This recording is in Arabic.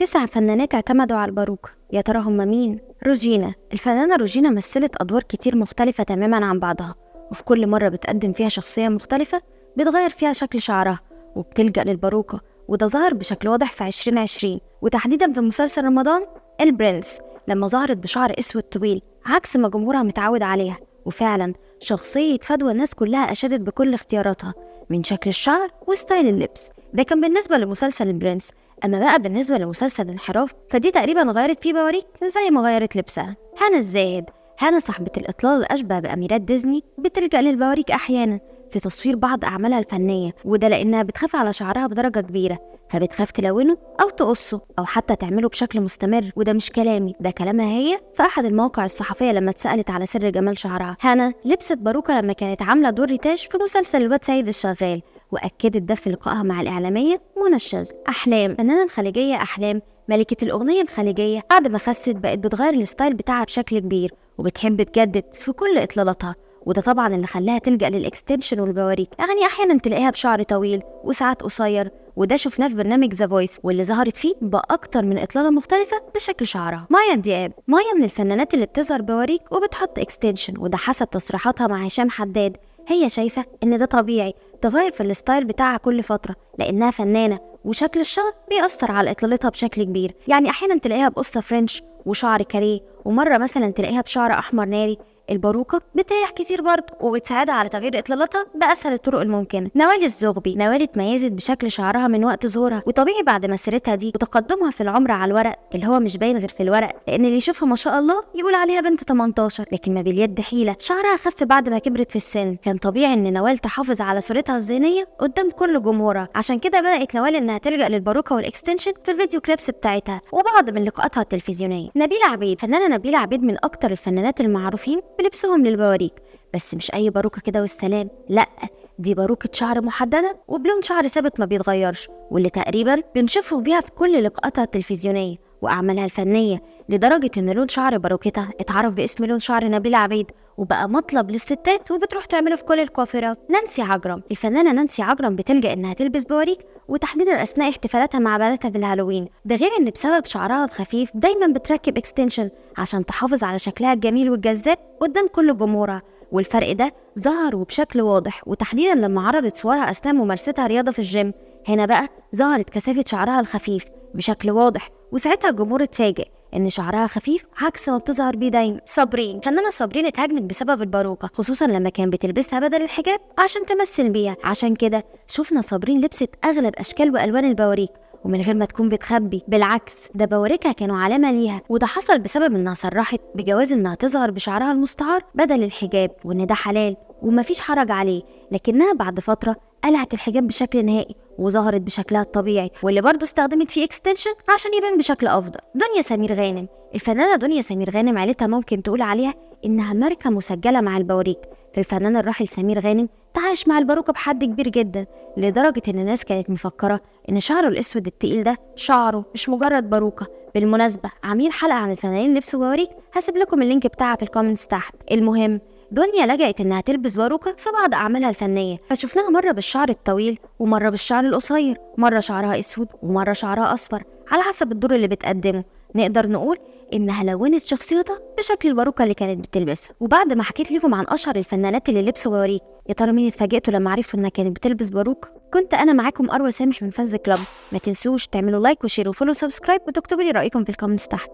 9 فنانات اعتمدوا على الباروكة، يا ترى هم مين؟ روجينا. الفنانة روجينا مثلت أدوار كتير مختلفة تماما عن بعضها، وفي كل مرة بتقدم فيها شخصية مختلفة بتغير فيها شكل شعرها وبتلجأ للباروكة، وده ظهر بشكل واضح في 2020 وتحديدا في مسلسل رمضان البرنس لما ظهرت بشعر أسود طويل عكس ما جمهورها متعود عليها. وفعلا شخصية فدوى الناس كلها أشادت بكل اختياراتها من شكل الشعر وستايل اللبس. ده كان بالنسبة لمسلسل البرنس. أما بقى بالنسبة لمسلسل انحراف فدي تقريبا غيرت فيه بواريك زي ما غيرت لبسها. هنا الزاهد. هنا صاحبة الإطلال الأشبه بأميرات ديزني بتلجأ للبواريك أحيانا في تصوير بعض أعمالها الفنية، وده لأنها بتخاف على شعرها بدرجة كبيرة، فبتخاف تلونه أو تقصه أو حتى تعمله بشكل مستمر. وده مش كلامي، ده كلامها هي في أحد المواقع الصحفية لما اتسألت على سر جمال شعرها. هنا لبست باروكة لما كانت عاملة دور ريتاش في مسلسل الواد سيد الشغال، وأكدت ده في لقائها مع الإعلامية منى الشاذلي. أحلام. الفنانة الخليجية أحلام ملكة الأغنية الخليجية بعد ما خست بقت بتغير الستايل بتاعها بشكل كبير وبتحب تجدد في كل إطلالاتها، وده طبعا اللي خلاها تلجأ للإكستنشن والبواريك. يعني أحيانا تلاقيها بشعر طويل وساعات قصير، وده شفناه في برنامج ذا فويس واللي ظهرت فيه بأكتر من إطلالة مختلفة بشكل شعرها. مايا دياب. مايا من الفنانات اللي بتظهر بواريك وبتحط إكستنشن، وده حسب تصريحاتها مع هشام حداد. هي شايفة إن ده طبيعي تغير في الستايل بتاعها كل فترة لأنها فنانة وشكل الشعر بيأثر على إطلالتها بشكل كبير. يعني أحيانا تلاقيها بقصة فرنش وشعر كاريه، ومرة مثلا تلاقيها بشعر أحمر ناري. الباروكة بتريح كتير برضه وبتساعدها على تغيير إطلالاتها بأسهل الطرق الممكنة. نوال الزغبي. نوال اتميزت بشكل شعرها من وقت ظهورها، وطبيعي بعد مسيرتها دي وتقدمها في العمر على الورق اللي هو مش باين غير في الورق، لأن اللي يشوفها ما شاء الله يقول عليها بنت 18، لكن ما باليد حيلة شعرها خف بعد ما كبرت في السن. كان طبيعي إن نوال تحافظ على صورتها الذهنية قدام كل جمهورها، عشان كده بدأت نوال إنها تلجأ للباروكة والإكستنشن في الفيديو كليبس بتاعتها وبعض من لقاءاتها التلفزيونية. نبيلة عبيد. فنانة نبيلة عبيد من أكتر الفنانات المعروفين بلبسهم للبواريك، بس مش أي باروكة كده والسلام، لأ، دي باروكة شعر محددة وبلون شعر ثابت ما بيتغيرش، واللي تقريبا بنشوفه بيها في كل لقاءاتها التلفزيونية وأعمالها الفنية، لدرجة إن لون شعر باروكتها اتعرف باسم لون شعر نبيلة عبيد وبقى مطلب للستات وبتروح تعمله في كل الكوافيرات. نانسي عجرم. الفنانة نانسي عجرم بتلجأ إنها تلبس بواريك وتحديدا أثناء احتفالاتها مع بناتها في الهالوين، ده غير إن بسبب شعرها الخفيف دايما بتركب اكستنشن عشان تحافظ على شكلها الجميل والجذاب قدام كل جمهورها. والفرق ده ظهر وبشكل واضح وتحديدا لما عرضت صورها أثناء ممارستها رياضة في الجيم. هنا بقى ظهرت كثافة شعرها الخفيف بشكل واضح، وساعتها الجمهور اتفاجئ ان شعرها خفيف عكس ما بتظهر بيه دايما. صابرين. فنانة صابرين اتهاجمت بسبب الباروكة، خصوصا لما كان بتلبسها بدل الحجاب عشان تمثل بيها، عشان كده شفنا صابرين لبست اغلب اشكال والوان البواريك ومن غير ما تكون بتخبي، بالعكس ده بواريكها كانوا علامة ليها، وده حصل بسبب انها صرحت بجواز انها تظهر بشعرها المستعار بدل الحجاب وان ده حلال ومفيش حرج عليه، لكنها بعد فترة قلعت الحجاب بشكل نهائي وظهرت بشكلها الطبيعي واللي برضه استخدمت فيه اكستنشن عشان يبان بشكل افضل. دنيا سمير غانم. الفنانة دنيا سمير غانم عيلتها ممكن تقول عليها انها ماركة مسجلة مع البواريك. الفنان الراحل سمير غانم تعايش مع الباروكة بحد كبير جدا، لدرجة ان الناس كانت مفكرة ان شعره الاسود التقيل ده شعره مش مجرد باروكة. بالمناسبة عاملين حلقة عن الفنانين لبسوا بواريك، هسيب لكم اللينك بتاعها في الكومنتس تحت. المهم دنيا لجأت انها تلبس باروكة في بعض اعمالها الفنية، فشفناها مرة بالشعر الطويل ومرة بالشعر القصير، مرة شعرها اسود ومرة شعرها اصفر على حسب الدور اللي بتقدمه. نقدر نقول انها لونت شخصيتها بشكل الباروكة اللي كانت بتلبسها. وبعد ما حكيت لكم عن اشهر الفنانات اللي لبسوا بواريك، يا ترى مين اتفاجئتوا لما عرفوا انها كانت بتلبس باروكة؟ كنت انا معاكم اروى سامح من فانز كلاب. ما تنسوش تعملوا لايك وشير وفولو وسبسكرايب وتكتبوا لي رايكم في الكومنتس تحت.